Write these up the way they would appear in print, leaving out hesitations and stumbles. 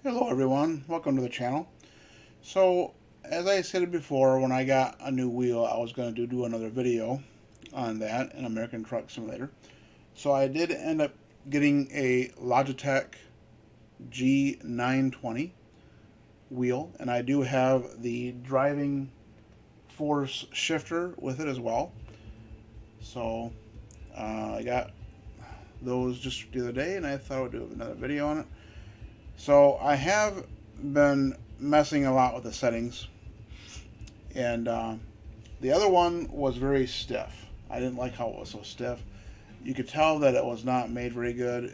Hello everyone, welcome to the channel. So, as I said before, when I got a new wheel, I was going to do another video on that, an American Truck Simulator. So I did end up getting a Logitech G920 wheel, and I do have the driving force shifter with it as well. So I got those just the other day, and I thought I would do another video on it. So I have been messing a lot with the settings, and the other one was very stiff. I didn't like how it was so stiff. You could tell that it was not made very good.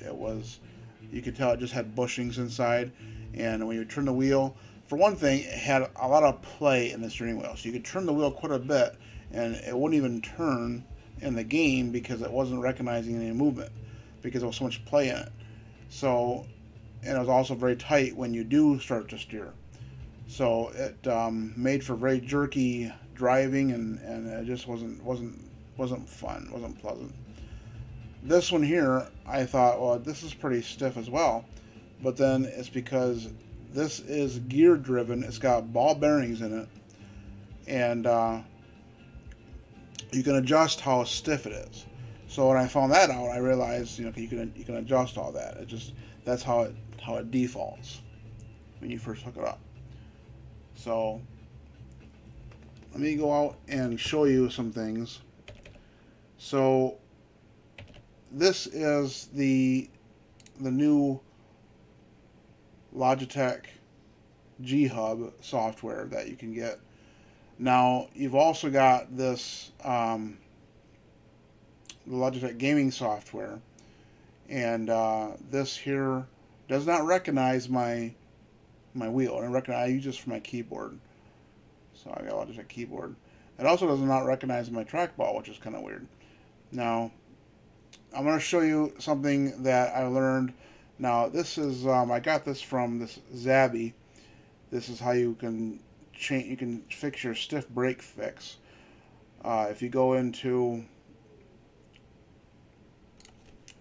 You could tell it just had bushings inside, and when you turn the wheel, for one thing, it had a lot of play in the steering wheel. So you could turn the wheel quite a bit, and it wouldn't even turn in the game because it wasn't recognizing any movement because there was so much play in it. So, and it was also very tight when you do start to steer. So it made for very jerky driving, and it just wasn't fun, wasn't pleasant. This one here, I thought, well, this is pretty stiff as well, but then it's because this is gear driven. It's got ball bearings in it, and you can adjust how stiff it is. So when I found that out, I realized you can adjust all that. That's how it defaults when you first hook it up. So let me go out and show you some things. So this is the new Logitech G Hub software that you can get. Now you've also got this the Logitech gaming software, and this here does not recognize my wheel. I use this for my keyboard. So I got a Logitech keyboard. It also does not recognize my trackball, which is kind of weird. Now, I'm going to show you something that I learned. Now, this is I got this from this Zabby. This is how you can change. You can fix your stiff brake fix. If you go into,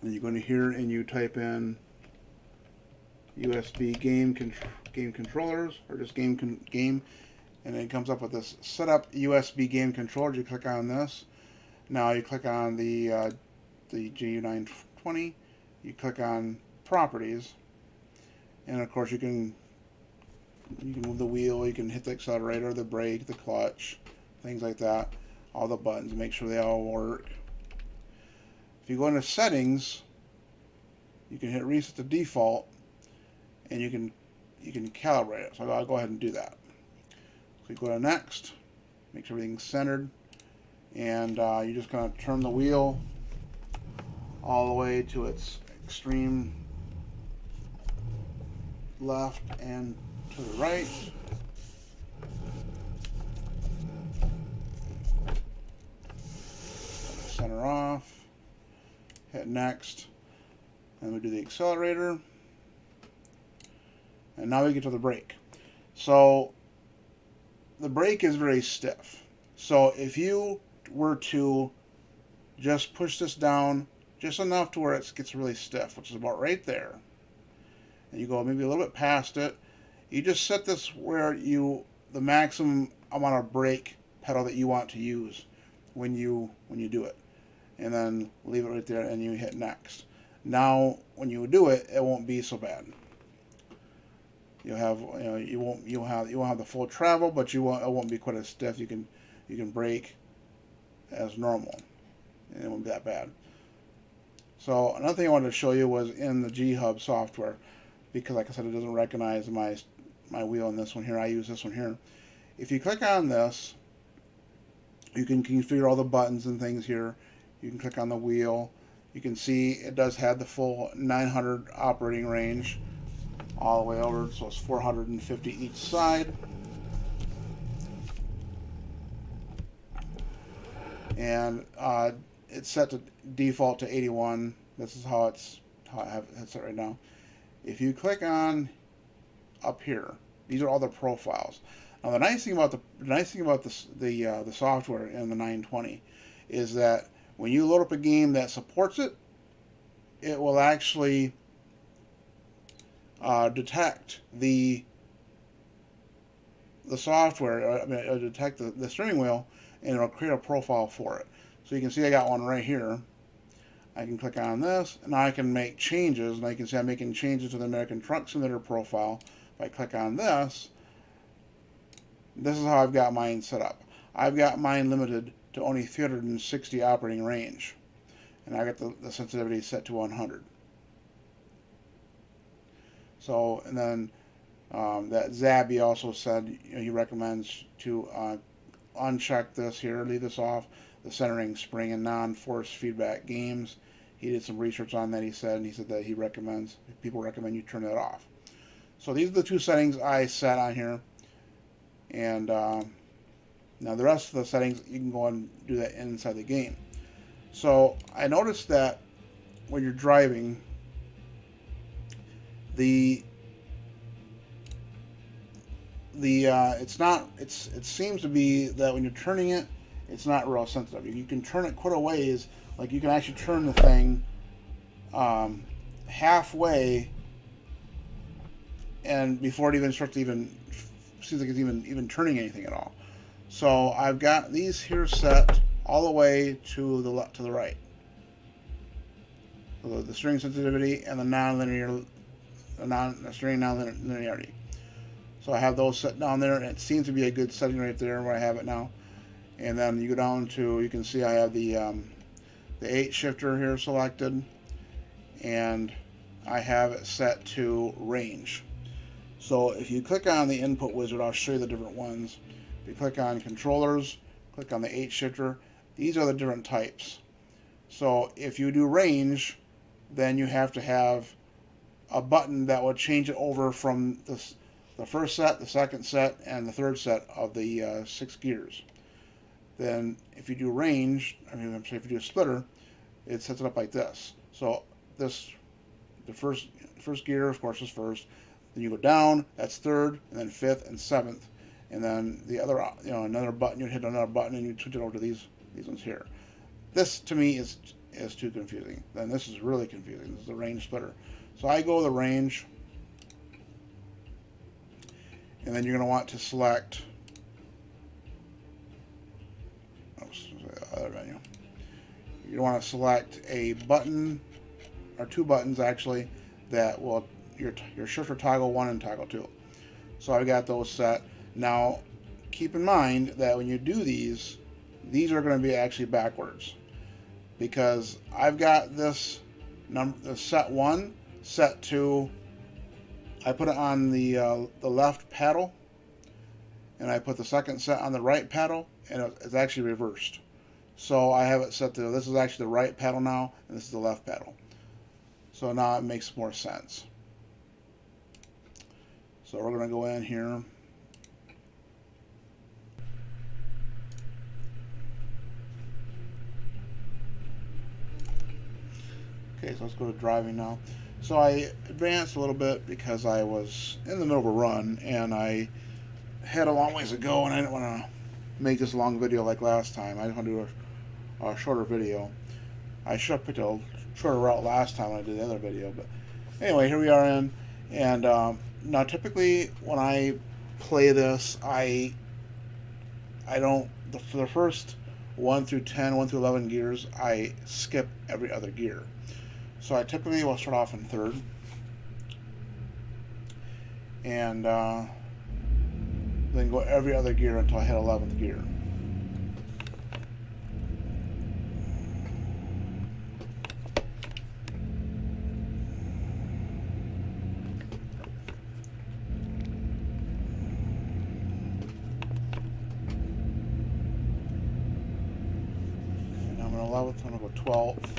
you go into here and you type in USB game controllers, or just game, and it comes up with this setup USB game controller. You click on this. Now you click on the G920. You click on properties, and of course you can move the wheel. You can hit the accelerator, the brake, the clutch, things like that. All the buttons, make sure they all work. If you go into settings, you can hit reset to default, and you can calibrate it. So I'll go ahead and do that. So you go to next, make sure everything's centered, and you're just going to turn the wheel all the way to its extreme left and to the right. Center off, hit next, and we do the accelerator. And now we get to the brake. So the brake is very stiff. So if you were to just push this down just enough to where it gets really stiff, which is about right there, and you go maybe a little bit past it, you just set this where the maximum amount of brake pedal that you want to use when you do it, and then leave it right there, and you hit next. Now when you do it, it won't be so bad. You'll have, you won't have the full travel, but it won't be quite as stiff. You can brake as normal, and it won't be that bad. So another thing I wanted to show you was in the G Hub software, because like I said, it doesn't recognize my wheel in this one here. I use this one here. If you click on this, you can configure all the buttons and things here. You can click on the wheel. You can see it does have the full 900 operating range all the way over, so it's 450 each side. And it's set to default to 81. This is how I have it set right now. If you click on up here, these are all the profiles. Now the nice thing about the software in the 920 is that when you load up a game that supports it, it will actually detect the software, it'll detect the steering wheel, and it'll create a profile for it. So you can see I got one right here. I can click on this, and I can make changes, and I can see I'm making changes to the American Truck Simulator profile. If I click on this, this is how I've got mine set up. I've got mine limited to only 360 operating range, and I got the sensitivity set to 100. So, and then that Zabby also said, you know, he recommends to uncheck this here, leave this off, the centering spring and non-force feedback games. He did some research on that, he said, and he said that people recommend you turn that off. So these are the two settings I set on here. And now the rest of the settings, you can go and do that inside the game. So I noticed that when you're driving, it seems to be that when you're turning it, it's not real sensitive. You can turn it quite a ways. Like you can actually turn the thing halfway, and before it even starts to seems like it's even turning anything at all. So I've got these here set all the way to the right. So the steering sensitivity and the steering non-linearity. So I have those set down there, and it seems to be a good setting right there where I have it now. And then you go down to, you can see I have the 8 shifter here selected, and I have it set to range. So if you click on the input wizard, I'll show you the different ones. If you click on controllers, click on the 8 shifter, these are the different types. So if you do range, then you have to have a button that will change it over from the first set, the second set, and the third set of the 6 gears. Then if you do range, if you do a splitter, it sets it up like this. So the first gear, of course, is first. Then you go down, that's third, and then fifth and seventh. And then the other, another button, you hit another button and you switch it over to these ones here. This to me is too confusing. Then this is really confusing. This is the range splitter. So I go the range, and then you're going to want to select other menu. You want to select a button, or 2 buttons actually, that will your shifter toggle 1 and toggle 2. So I've got those set. Now keep in mind that when you do these are going to be actually backwards, because I've got this the set 1 set to, I put it on the left paddle, and I put the second set on the right paddle, and it's actually reversed. So I have it set to, this is actually the right paddle now, and this is the left paddle. So now it makes more sense. So we're going to go in here. Okay, so let's go to driving now. So I advanced a little bit because I was in the middle of a run, and I had a long ways to go, and I didn't want to make this a long video like last time. I just want to do a shorter video. I should have picked a shorter route last time when I did the other video, but anyway, here we are in, and now typically when I play this, I don't, for the first 1 through 10, 1 through 11 gears, I skip every other gear. So I typically will start off in third, and then go every other gear until I hit 11th gear. And I'm in 11th, I'm going to go 12th.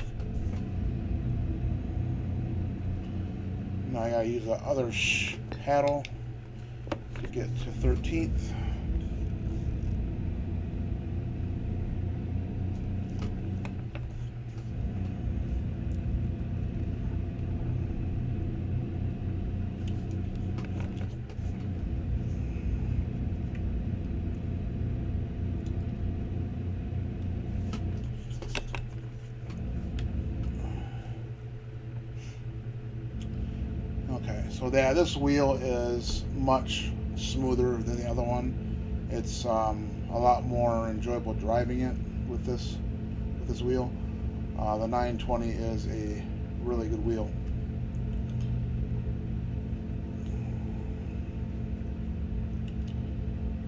Now I gotta use the other paddle to get to 13th. So So yeah, this wheel is much smoother than the other one. It's a lot more enjoyable driving it with this wheel. The 920 is a really good wheel.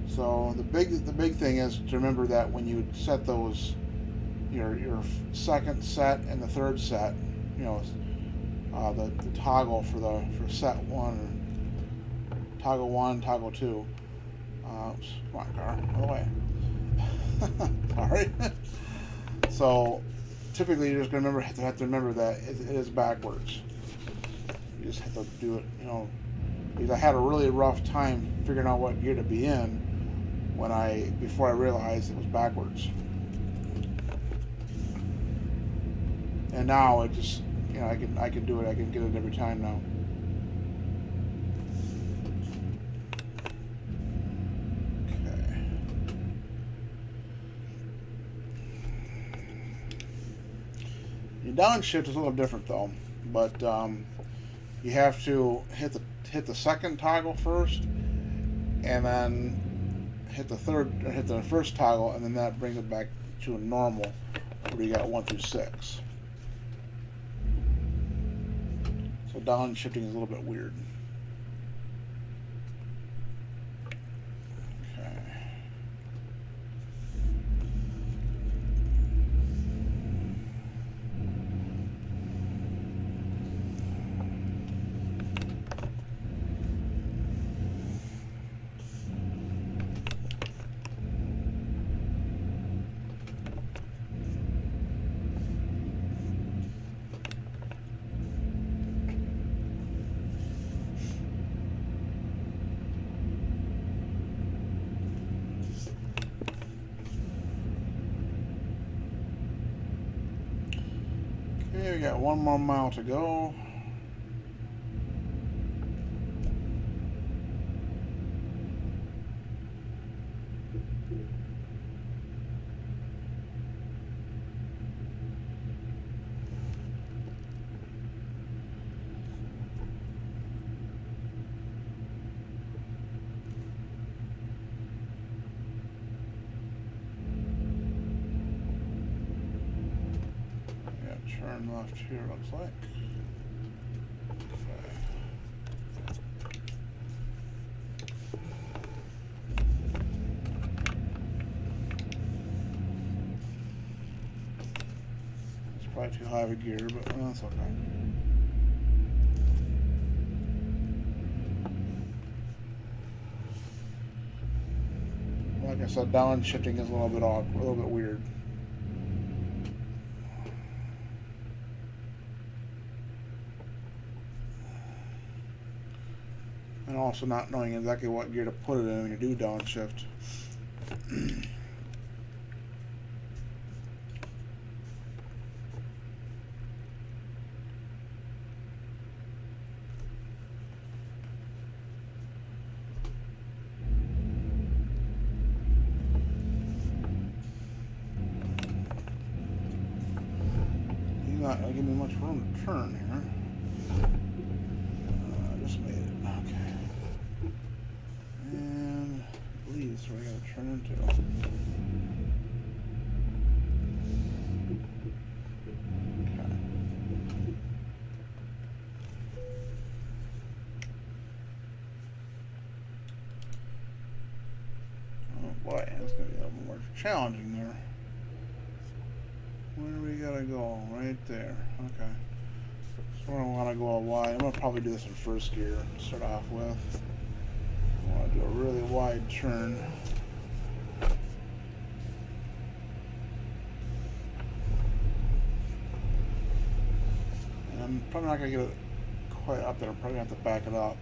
So the big thing is to remember that when you set those your second set and the third set, you know, the toggle for set one, toggle one, toggle two. Oops, come on, car, out of the way. Sorry. So typically you're just gonna have to remember that it is backwards. You just have to do it, you know, because I had a really rough time figuring out what gear to be in before I realized it was backwards. And now it just, you know, I can do it. I can get it every time now. Okay. Your downshift is a little different though, but you have to hit the second toggle first, and then hit the first toggle, and then that brings it back to a normal where you got 1 through 6. So downshifting is a little bit weird. Okay. Okay, we got 1 more mile to go. Turn left here, looks like. Okay. It's probably too high of a gear, but that's okay. Like I said, downshifting is a little bit awkward, a little bit weird. And also not knowing exactly what gear to put it in when you do downshift. He's not going to give me much room to turn here. Just made it. Okay. And I believe that's where I got to turn into. Okay. Oh boy, that's going to be a little more challenging there. Where do we got to go? Right there. Okay. So I want to go wide. I'm going to probably do this in first gear to start off with. I want to do a really wide turn. And I'm probably not going to get it quite up there. I'm probably going to have to back it up.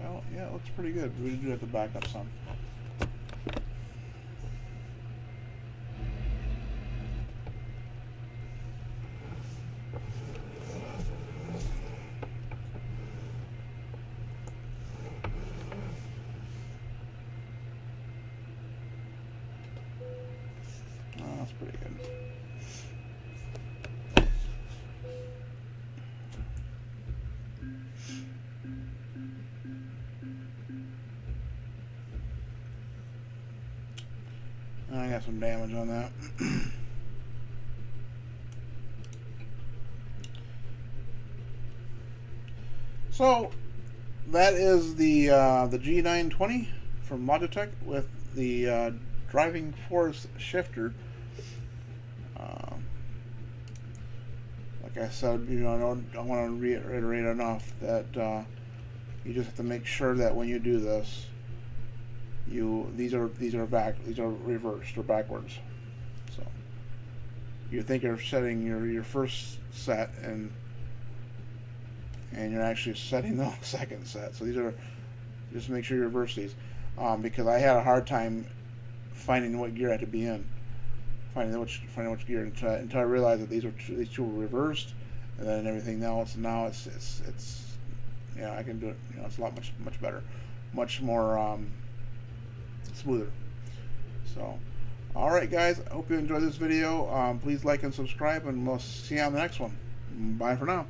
Well, yeah, it looks pretty good. We do have to back up some. That's pretty good. I got some damage on that. So that is the G920 from Logitech with the driving force shifter. Like I said, you know, I want to reiterate enough that you just have to make sure that when you do this, these are reversed or backwards. So you think you're setting your first set and you're actually setting the second set. So these are, just make sure you reverse these, because I had a hard time finding what gear I had to be in, finding which gear until I realized that these two were reversed, and then everything else. Now it's yeah, I can do it. You know, it's a lot much better, much more smoother. So, all right, guys. I hope you enjoyed this video. Please like and subscribe, and we'll see you on the next one. Bye for now.